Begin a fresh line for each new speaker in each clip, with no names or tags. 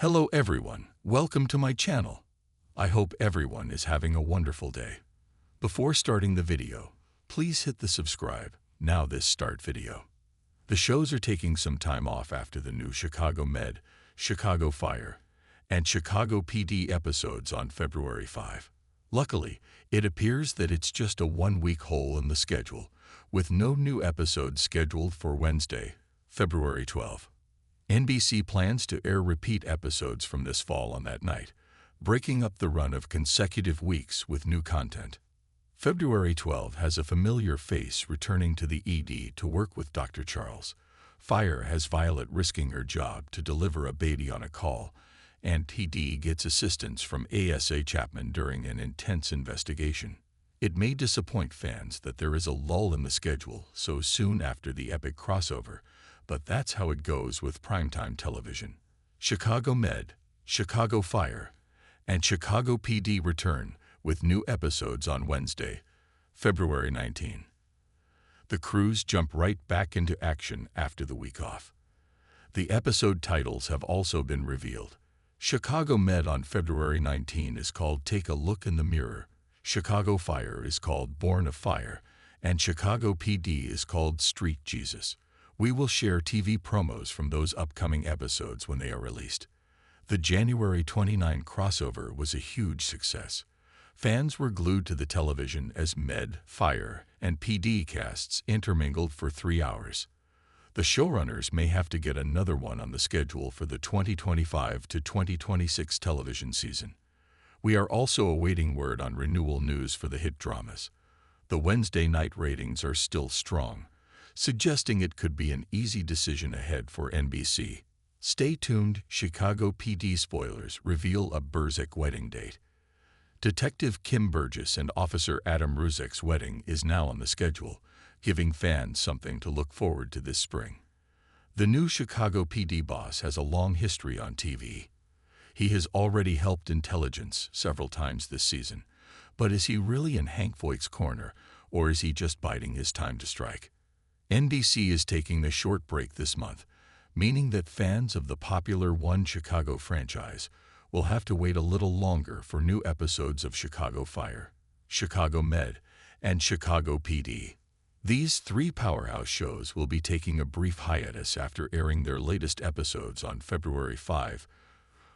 Hello everyone, welcome to my channel. I hope everyone is having a wonderful day. Before starting the video, please hit the subscribe. Now this start video. The shows are taking some time off after the new Chicago Med, Chicago Fire, and Chicago PD episodes on February 5. Luckily, it appears that it's just a one-week hole in the schedule, with no new episodes scheduled for Wednesday, February 12. NBC plans to air repeat episodes from this fall on that night, breaking up the run of consecutive weeks with new content. February 12 has a familiar face returning to the ED to work with Dr. Charles. Fire has Violet risking her job to deliver a baby on a call, and PD gets assistance from ASA Chapman during an intense investigation. It may disappoint fans that there is a lull in the schedule so soon after the epic crossover, but that's how it goes with primetime television. Chicago Med, Chicago Fire, and Chicago PD return with new episodes on Wednesday, February 19. The crews jump right back into action after the week off. The episode titles have also been revealed. Chicago Med on February 19 is called Take a Look in the Mirror, Chicago Fire is called Born of Fire, and Chicago PD is called Street Jesus. We will share TV promos from those upcoming episodes when they are released. The January 29 crossover was a huge success. Fans were glued to the television as Med, Fire, and PD casts intermingled for 3 hours. The showrunners may have to get another one on the schedule for the 2025 to 2026 television season. We are also awaiting word on renewal news for the hit dramas. The Wednesday night ratings are still strong, suggesting it could be an easy decision ahead for NBC. Stay tuned. Chicago PD spoilers reveal a Burzek wedding date. Detective Kim Burgess and Officer Adam Ruzek's wedding is now on the schedule, giving fans something to look forward to this spring. The new Chicago PD boss has a long history on TV. He has already helped intelligence several times this season, but is he really in Hank Voight's corner, or is he just biding his time to strike? NBC is taking the short break this month, meaning that fans of the popular One Chicago franchise will have to wait a little longer for new episodes of Chicago Fire, Chicago Med, and Chicago PD. These three powerhouse shows will be taking a brief hiatus after airing their latest episodes on February 5.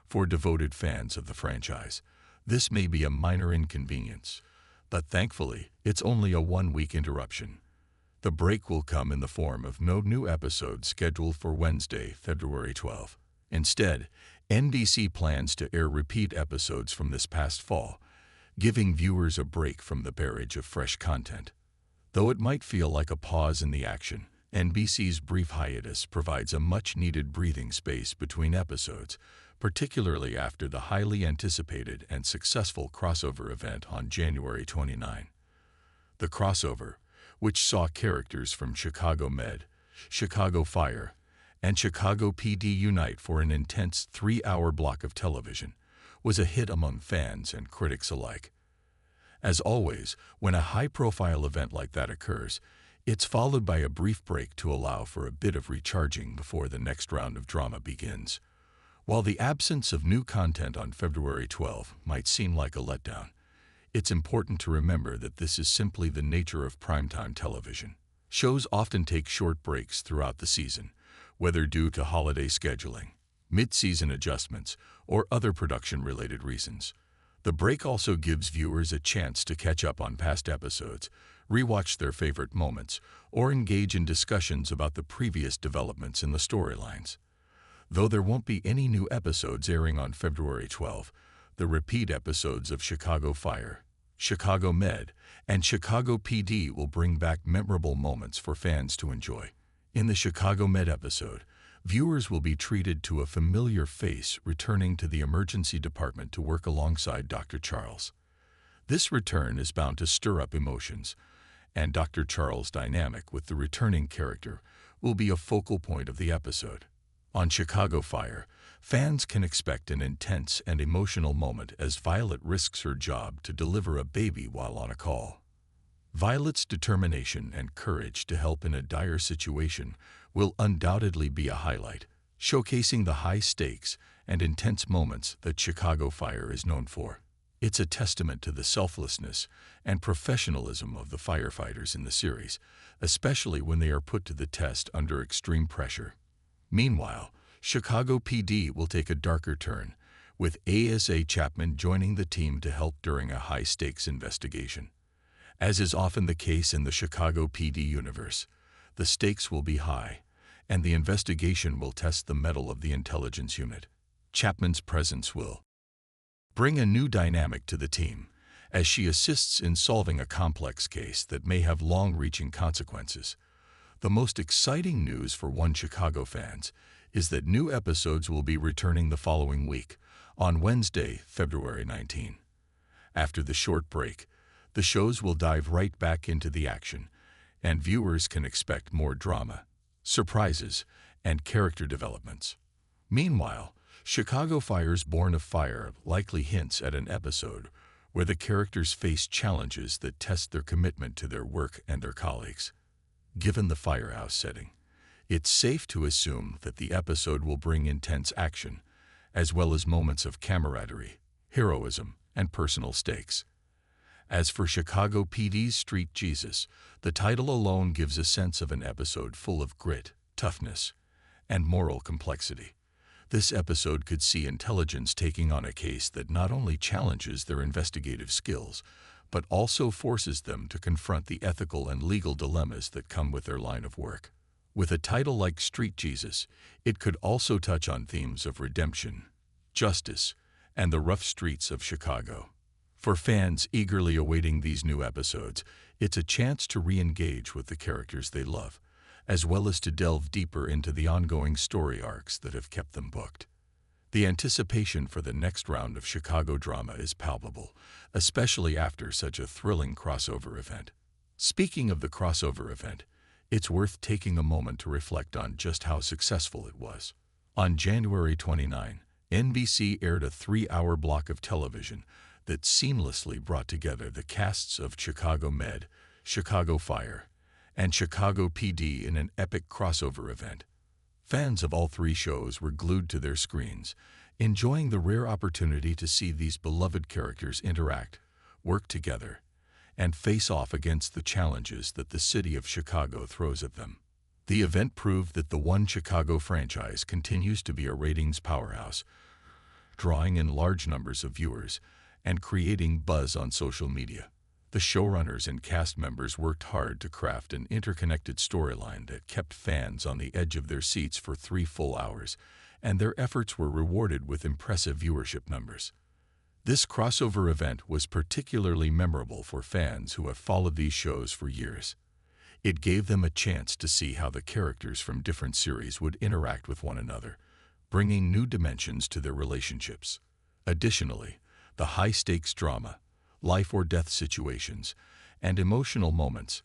For devoted fans of the franchise, this may be a minor inconvenience, but thankfully, it's only a one-week interruption. The break will come in the form of no new episodes scheduled for Wednesday, February 12. Instead, NBC plans to air repeat episodes from this past fall, giving viewers a break from the barrage of fresh content. Though it might feel like a pause in the action, NBC's brief hiatus provides a much-needed breathing space between episodes, particularly after the highly anticipated and successful crossover event on January 29. The crossover, which saw characters from Chicago Med, Chicago Fire, and Chicago PD unite for an intense 3-hour block of television, was a hit among fans and critics alike. As always, when a high-profile event like that occurs, it's followed by a brief break to allow for a bit of recharging before the next round of drama begins. While the absence of new content on February 12 might seem like a letdown, it's important to remember that this is simply the nature of primetime television. Shows often take short breaks throughout the season, whether due to holiday scheduling, mid-season adjustments, or other production-related reasons. The break also gives viewers a chance to catch up on past episodes, rewatch their favorite moments, or engage in discussions about the previous developments in the storylines. Though there won't be any new episodes airing on February 12, the repeat episodes of Chicago Fire, Chicago Med, and Chicago PD will bring back memorable moments for fans to enjoy. In the Chicago Med episode, viewers will be treated to a familiar face returning to the emergency department to work alongside Dr. Charles. This return is bound to stir up emotions, and Dr. Charles' dynamic with the returning character will be a focal point of the episode. On Chicago Fire, fans can expect an intense and emotional moment as Violet risks her job to deliver a baby while on a call. Violet's determination and courage to help in a dire situation will undoubtedly be a highlight, showcasing the high stakes and intense moments that Chicago Fire is known for. It's a testament to the selflessness and professionalism of the firefighters in the series, especially when they are put to the test under extreme pressure. Meanwhile, Chicago PD will take a darker turn, with ASA Chapman joining the team to help during a high-stakes investigation. As is often the case in the Chicago PD universe, the stakes will be high, and the investigation will test the mettle of the intelligence unit. Chapman's presence will bring a new dynamic to the team, as she assists in solving a complex case that may have long-reaching consequences. The most exciting news for One Chicago fans is that new episodes will be returning the following week, on Wednesday, February 19. After the short break, the shows will dive right back into the action, and viewers can expect more drama, surprises, and character developments. Meanwhile, Chicago Fire's Born of Fire likely hints at an episode where the characters face challenges that test their commitment to their work and their colleagues. Given the firehouse setting, it's safe to assume that the episode will bring intense action, as well as moments of camaraderie, heroism, and personal stakes. As for Chicago PD's Street Jesus, the title alone gives a sense of an episode full of grit, toughness, and moral complexity. This episode could see intelligence taking on a case that not only challenges their investigative skills, but also forces them to confront the ethical and legal dilemmas that come with their line of work. With a title like Street Jesus, it could also touch on themes of redemption, justice, and the rough streets of Chicago. For fans eagerly awaiting these new episodes, it's a chance to re-engage with the characters they love, as well as to delve deeper into the ongoing story arcs that have kept them booked. The anticipation for the next round of Chicago drama is palpable, especially after such a thrilling crossover event. Speaking of the crossover event, it's worth taking a moment to reflect on just how successful it was. On January 29, NBC aired a 3-hour block of television that seamlessly brought together the casts of Chicago Med, Chicago Fire, and Chicago PD in an epic crossover event. Fans of all three shows were glued to their screens, enjoying the rare opportunity to see these beloved characters interact, work together, and face off against the challenges that the city of Chicago throws at them. The event proved that the One Chicago franchise continues to be a ratings powerhouse, drawing in large numbers of viewers and creating buzz on social media. The showrunners and cast members worked hard to craft an interconnected storyline that kept fans on the edge of their seats for 3 full hours, and their efforts were rewarded with impressive viewership numbers. This crossover event was particularly memorable for fans who have followed these shows for years. It gave them a chance to see how the characters from different series would interact with one another, bringing new dimensions to their relationships. Additionally, the high-stakes drama, life-or-death situations, and emotional moments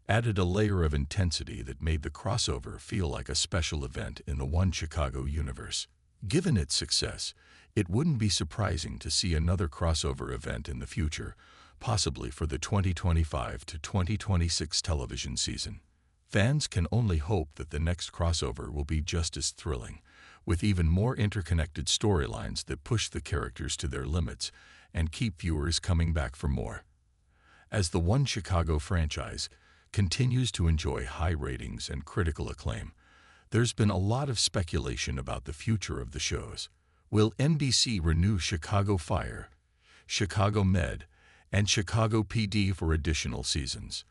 added a layer of intensity that made the crossover feel like a special event in the One Chicago universe. Given its success, it wouldn't be surprising to see another crossover event in the future, possibly for the 2025 to 2026 television season. Fans can only hope that the next crossover will be just as thrilling, with even more interconnected storylines that push the characters to their limits and keep viewers coming back for more. As the One Chicago franchise continues to enjoy high ratings and critical acclaim, there's been a lot of speculation about the future of the shows. Will NBC renew Chicago Fire, Chicago Med, and Chicago PD for additional seasons?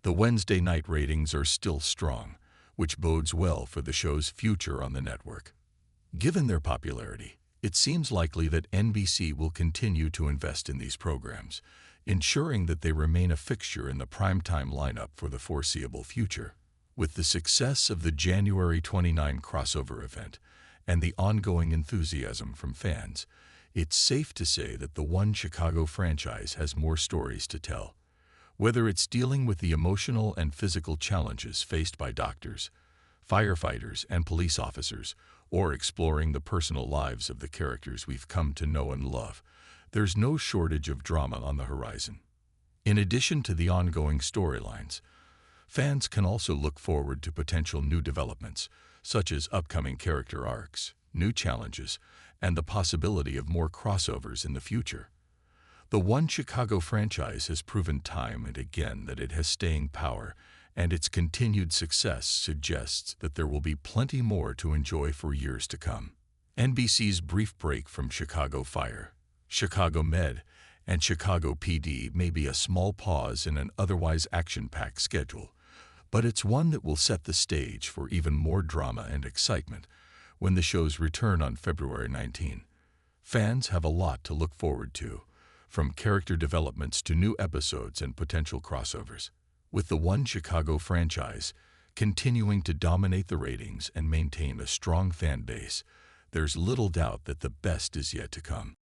The Wednesday night ratings are still strong, which bodes well for the show's future on the network. Given their popularity, it seems likely that NBC will continue to invest in these programs, ensuring that they remain a fixture in the primetime lineup for the foreseeable future. With the success of the January 29 crossover event and the ongoing enthusiasm from fans, it's safe to say that the One Chicago franchise has more stories to tell. Whether it's dealing with the emotional and physical challenges faced by doctors, firefighters, and police officers, or exploring the personal lives of the characters we've come to know and love, there's no shortage of drama on the horizon. In addition to the ongoing storylines, fans can also look forward to potential new developments, such as upcoming character arcs, new challenges, and the possibility of more crossovers in the future. The One Chicago franchise has proven time and again that it has staying power, and its continued success suggests that there will be plenty more to enjoy for years to come. NBC's brief break from Chicago Fire, Chicago Med, and Chicago PD may be a small pause in an otherwise action-packed schedule, but it's one that will set the stage for even more drama and excitement when the shows return on February 19. Fans have a lot to look forward to, from character developments to new episodes and potential crossovers. With the One Chicago franchise continuing to dominate the ratings and maintain a strong fan base, there's little doubt that the best is yet to come.